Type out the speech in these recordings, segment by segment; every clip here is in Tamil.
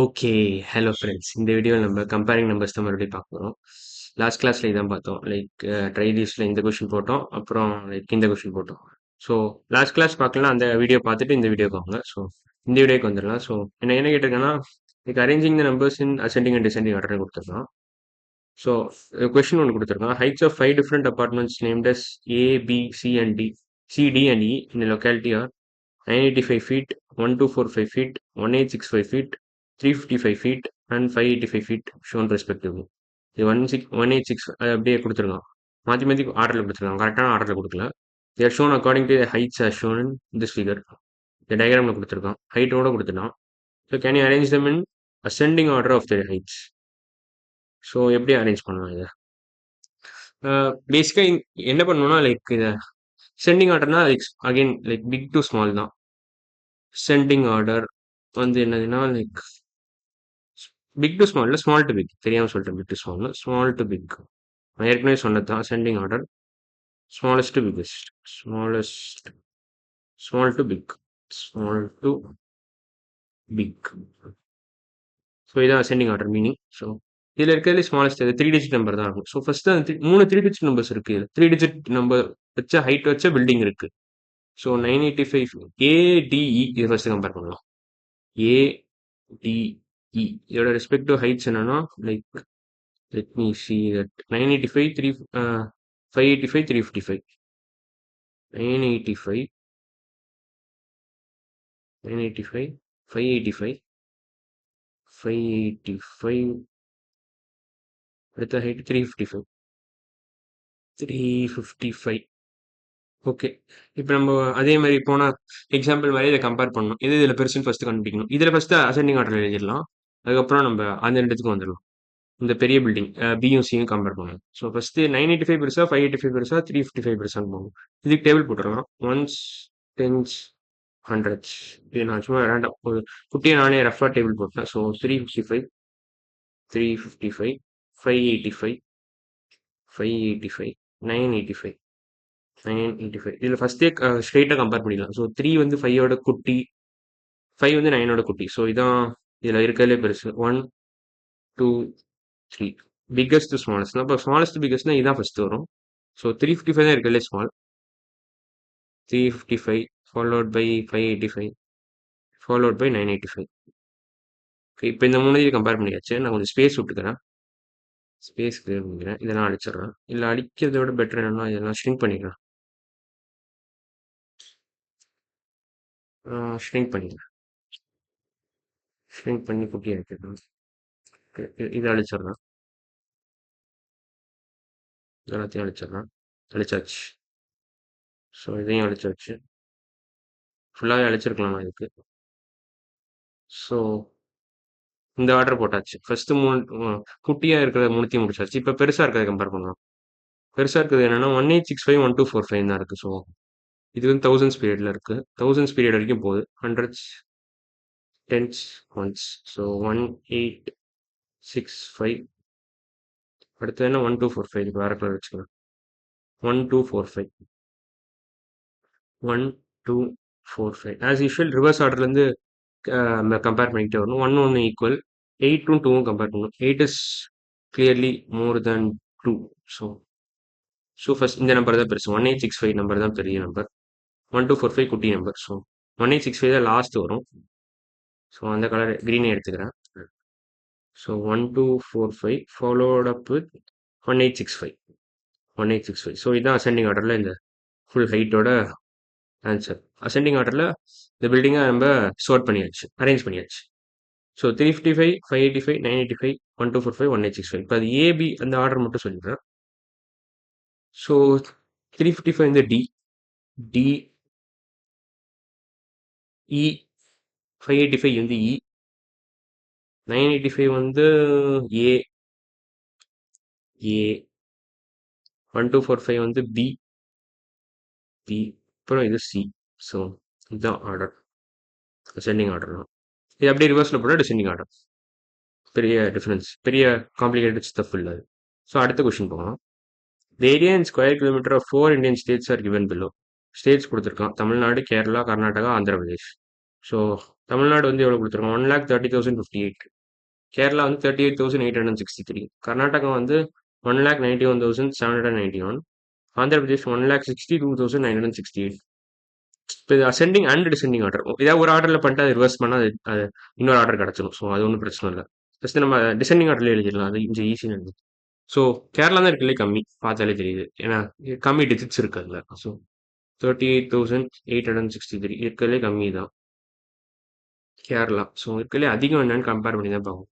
ஓகே. Hello friends. இந்த வீடியோல நம்ம கம்பேரிங் நம்பர்ஸ் தான் மறுபடியும் பார்க்க போறோம். லாஸ்ட் கிளாஸ்ல இதான் பார்த்தோம். லைக் ட்ரை திஸ்ல இந்த கொஸ்டின் போட்டோம். அப்புறம் லைக் இந்த கொஸ்டின் போட்டோம். ஸோ லாஸ்ட் கிளாஸ் பார்க்கலாம் அந்த வீடியோ பார்த்துட்டு இந்த வீடியோக்கு வாங்க. ஸோ இந்த வீடியோக்கு வந்துடலாம். ஸோ என்ன கேட்டிருக்கேன்னா like arranging the numbers in ascending and descending order கொடுத்துருக்கான். ஸோ கொஸ்டின் ஒன்று கொடுத்துருக்கான். Heights of 5 different apartments named as A, B, C and D. C, D and E in locality are 985 feet, 1245 feet, 1865 feet, 355 feet, and 585 feet shown respectively. இது 186 அது அப்படியே கொடுத்துருக்கான். மாற்றி மாற்றி ஆர்டரில் கொடுத்துருக்காங்க. கரெக்டான ஆர்டரில் கொடுக்கல. There shown according to heights are shown in this figure. இந்த டயக்ராமில் கொடுத்துருக்கான். ஹைட்டோட கொடுத்துட்டான். So can you arrange them in ascending order of the heights. ஸோ எப்படி அரேஞ்ச் பண்ணலாம் இதை? பேசிக்காக என்ன பண்ணணும்னா லைக் இதை சென்டிங் ஆர்டர்னா like again like big to small தான். சென்டிங் ஆர்டர் வந்து என்னதுன்னா லைக் பிக் டு ஸ்மால் இல்லை ஸ்மால் டு பிக் தெரியாமல் சொல்லிட்டேன். Big to small small to big நான் ஏற்கனவே சொன்னது தான். Ascending order smallest to biggest smallest small to big small to big. So இதான் அசெண்டிங் ஆர்டர் மீனிங். ஸோ இதில் இருக்கிறதுல ஸ்மாலஸ்ட் 3 டிஜிட் நம்பர் தான் இருக்கும். ஸோ ஃபர்ஸ்ட் அந்த 3 டிஜிட் நம்பர்ஸ் இருக்கு. 3 டிஜிட் நம்பர் வச்ச ஹைட் வச்ச பில்டிங் இருக்கு. ஸோ 985 ஏடிஇ இது ஃபர்ஸ்ட் கம்பேர் பண்ணலாம். ஏடிஇ இதோட ரெஸ்பெக்டிவ் ஹைட்ஸ் என்னன்னா like let me see that 985 3 585 355 985 985 585 585 அடுத்த ஹைட் 355 355. ஓகே. இப்போ நம்ம அதே மாதிரி போன எக்ஸாம்பிள் மாதிரி இதை கம்பேர் பண்ணணும். எது இதில் பெருசுன்னு ஃபர்ஸ்ட் கண்டுபிடிக்கணும். இதில் ஃபர்ஸ்ட் அசெண்டிங் ஆர்டர் எழுதிடலாம். அதுக்கப்புறம் நம்ம அந்த இடத்துக்கு வந்துடலாம். இந்த பெரிய பில்டிங் பியும் சியும் கம்பேர் பண்ணணும். ஸோ ஃபர்ஸ்ட் 985 பெருசா 585 பெருசா 355 பெருசான்னு போகணும். இதுக்கு டேபிள் போட்டுருக்கலாம். ஒன்ஸ் டென்ஸ் ஹண்ட்ரட்ஸ் இது நான் சும்மா ரேண்டம் ஒரு குட்டியை நானே ரஃபாக டேபிள் போட்டேன். ஸோ 355 355 585 585 985 985 இதில் ஃபர்ஸ்டே ஸ்ட்ரெயிட்டாக கம்பேர் பண்ணிடலாம். ஸோ 3 வந்து 5ஓட குட்டி, 5 வந்து 9ஓட குட்டி. ஸோ இதான் இதில் இருக்கிறதுலே பெருசு. 1 2 3 பிக்கஸ்ட் டு ஸ்மாலஸ்ட். அப்போ ஸ்மாலஸ்ட் பிக்கஸ்ட்னா இதான் ஃபர்ஸ்ட் வரும். ஸோ 355 தான் இருக்கிறதுலே small. 355 followed by 585 followed by 985. Okay. இப்போ இந்த மூணு கம்பேர் பண்ணியாச்சு. நான் கொஞ்சம் ஸ்பேஸ் விட்டுக்கிறேன். ஸ்பேஸ் கிளியர் பண்ணிக்கிறேன். இதெல்லாம் அடிச்சிடுறேன். இல்லை அடிக்கிறத விட பெட்டர் என்னன்னா இதெல்லாம் ஷ்ரிங்க் பண்ணிக்கிறேன். ஷ்ரிங்க் பண்ணிக்கிறேன். ஷ்ரிங்க் பண்ணி குட்டி ஆக்கிடுறேன். இதை அழிச்சிடுறேன். எல்லாத்தையும் அழிச்சிடுறேன். அழிச்சாச்சு. ஸோ இதையும் அழிச்சாச்சு. ஃபுல்லாகவே அழிச்சிருக்கலாம் இதுக்கு. ஸோ இந்த ஆர்டர் போட்டாச்சு. ஃபர்ஸ்ட் மூணு குட்டியாக இருக்கிறத மூணுத்தையும் முடிச்சாச்சு. இப்போ பெருசாக இருக்கிறத கம்பேர் பண்ணலாம். பெருசாக இருக்கிறது என்னன்னா 1865 1245 தான் இருக்குது. ஸோ இது வந்து தௌசண்ட்ஸ் பீரியடில் இருக்குது. தௌசண்ட்ஸ் பீரியட் வரைக்கும் போகுது. Hundreds tense once. ஸோ 1865 அடுத்து என்ன 1245 வேற கலர் வச்சுக்கலாம். 1245 1245 ஆஸ் யூஷுவல் ரிவர்ஸ் ஆர்டர்லேருந்து கம்பேர் பண்ணிக்கிட்டே வரணும். 1 ஈக்குவல் 8ம் 2ம் கம்பேர் பண்ணணும். 8 is clearly more than 2. So first இந்த நம்பர் தான் பெருசு. 1865 நம்பர் தான் பெரிய நம்பர். 1245 குட்டி நம்பர். ஸோ 1865 தான் லாஸ்ட் வரும். ஸோ அந்த கலர் க்ரீனே எடுத்துக்கிறேன். So 1245 followed up with 1865 1865. So இதுதான் அசெண்டிங் ஆர்டரில் இந்த ஃபுல் ஹைட்டோட ஆன்சர். அசெண்டிங் ஆர்டரில் இந்த பில்டிங்கை நம்ம சோர்ட் பண்ணியாச்சு, அரேஞ்ச் பண்ணியாச்சு. ஸோ 355 585 985 1245 1865. இப்போ அது ஏபி அந்த ஆர்டர் மட்டும் சொல்லிடுறேன். ஸோ 355 வந்து டி டி இ 585 வந்து இ 985 வந்து ஏ ஏ 1245 வந்து பி பி அப்புறம் இது சி. ஸோ இதுதான் ஆர்டர், அசெண்டிங் ஆர்டர் தான். இது அப்படியே ரிவர்ஸில் போட்டால் டிசெண்டிங் ஆர்டர். பெரிய டிஃப்ரென்ஸ், பெரிய காம்ப்ளிகேட்டட் ஸ்டஃப் இல்லை. ஸோ அடுத்த கொஸ்டின் போகலாம். The area in square kilometer of 4 Indian states are given below. States கொடுத்துருக்கான். தமிழ்நாடு, கேரளா, கர்நாடகா, ஆந்திர பிரதேஷ். ஸோ தமிழ்நாடு வந்து எவ்வளோ கொடுத்துருக்கோம் 1,30,058. கேரளா வந்து 38,863. கர்நாடகா வந்து 1,91,791. ஆந்திர பிரதேஷ் 1,62,968. இப்போ இது அசெண்டிங் அண்ட் டிசெண்டிங் ஆர்டர். ஏதாவது ஒரு ஆர்டரில் பண்ணிட்டு அதை ரிவர்ஸ் பண்ணால் அது இன்னொரு ஆர்டர் கிடச்சிடும். ஸோ அது ஒன்றும் பிரச்சனை இல்லை. ஜஸ்ட் நம்ம டிசெண்டிங் ஆர்டர்லேயே எழுதிடலாம். அது கொஞ்சம் ஈஸியாக எழுதி. ஸோ கேரளா தான் இருக்கலே கம்மி, பார்த்தாலே தெரியுது. ஏன்னா கம்மி டிஜிட்ஸ் இருக்கு அதில். ஸோ 38,863 இருக்கிறதுலே கம்மி தான் கேரளா. ஸோ இருக்கிறதுலே அதிகம் என்னன்னு கம்பேர் பண்ணி தான் பார்க்கணும்.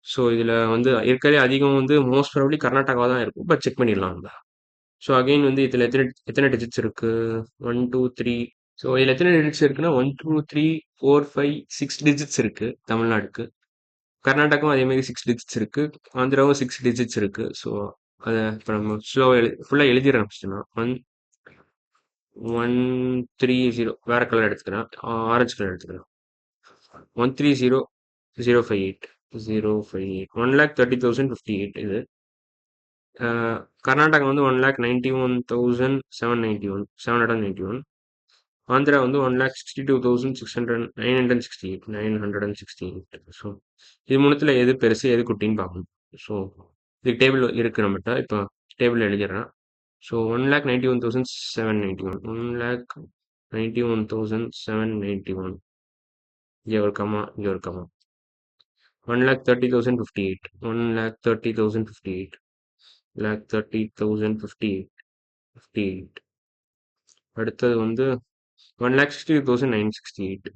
ஸோ இதில் வந்து இருக்கிறதுலே அதிகம் வந்து மோஸ்ட் ப்ராபப்ளி கர்நாடகா தான் இருக்கும். பட் செக் பண்ணிடலாம் நம்ம. ஸோ அகைன் வந்து இதில் எத்தனை எத்தனை டிஜிட்ஸ் இருக்கு? 1 2 3. ஸோ இதில் எத்தனை டிஜிட்ஸ் இருக்குன்னா 1 2 3 4 5 6 டிஜிட்ஸ் இருக்கு தமிழ்நாடுக்கு. கர்நாடகாவும் அதே மாதிரி 6 டிஜிட்ஸ் இருக்கு. ஆந்திராவும் 6 டிஜிட்ஸ் இருக்கு. ஸோ அதை இப்போ நம்ம ஸ்லோவாக ஃபுல்லாக எழுதிட ஆரம்பிச்சிட்டோம்னா 130 வேற கலர் எடுத்துக்கிறேன். ஆரஞ்சு கலர் எடுத்துக்கிறேன். 130,058 058 1,30,058 இது. கர்நாடகா வந்து 1,91,791. ஆந்திரா வந்து 1,62,968. ஸோ இது மூணுத்துல எது பெருசு எது குட்டின்னு பார்க்கணும். ஸோ இது டேபிள் இருக்கு நம்மகிட்ட. இப்போ டேபிள் எழுதிடுறேன். ஸோ 1,91,791. 1,91,791. இங்கே ஒரு கமா, இங்கே ஒரு கமா. 1,30,058. 1,30,058. 1,30,058. அடுத்தது வந்து 1,62,968.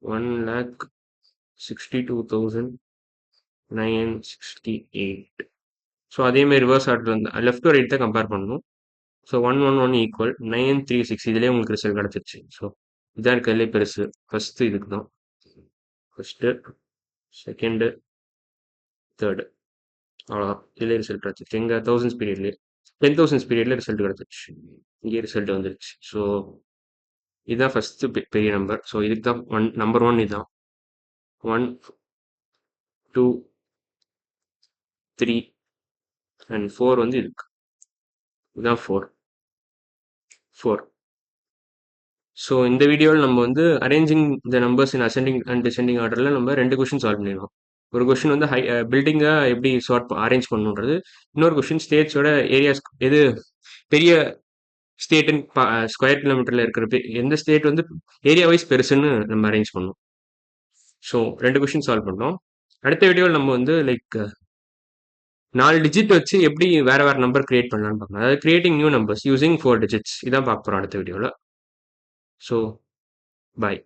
1,62,968. ஸோ அதே மாதிரி ரிவர்ஸ் ஆர்டர் வந்து லெஃப்ட் டு ரைட் தான் கம்பேர் பண்ணணும். So 111 equal 936. இதுலேயே உங்களுக்கு ரிசல்ட் கிடச்சிருச்சு. ஸோ இதான் இருக்கிறதுலே பெருசு. ஃபர்ஸ்ட் இதுக்கு தான். First, second, third. அவ்வளோதான். இதுலேயே ரிசல்ட் கிடச்சிருச்சு. எங்கள் தௌசண்ட்ஸ் பீரியட்லேயே 10,000 பீரியட்ல ரிசல்ட் கிடச்சிருச்சு. இங்கே ரிசல்ட் வந்துருச்சு. ஸோ இதுதான் ஃபர்ஸ்ட் பெரிய நம்பர். ஸோ இதுக்கு தான் நம்பர் 1 இதுதான். 1 2 3 அண்ட் 4 வந்து இருக்கு. இதுதான் 4. ஸோ இந்த வீடியோவில் நம்ம வந்து arranging the numbers in ascending and descending ஆர்டரில் நம்ம 2 கொஷின் சால்வ் பண்ணிடலாம். ஒரு கொஷின் வந்து பில்டிங்கை எப்படி அரேஞ்ச் பண்ணணுன்றது. இன்னொரு கொஷின் ஸ்டேட்ஸோட ஏரியாஸ் எது பெரிய ஸ்டேட்டுன்னு ஸ்கொயர் கிலோமீட்டரில் இருக்கிற எந்த ஸ்டேட் வந்து ஏரியா வைஸ் பெருசுன்னு நம்ம அரேஞ்ச் பண்ணணும். ஸோ 2 கொஷின் சால்வ் பண்ணோம். அடுத்த வீடியோவில் நம்ம வந்து லைக் 4 டிஜிட் வச்சு எப்படி வேற வேற நம்பர் கிரியேட் பண்ணலாம்னு பார்க்கலாம். அதாவது creating new numbers using 4 digits இதான் பார்க்க போகிறோம் அடுத்த வீடியோவில். So bye.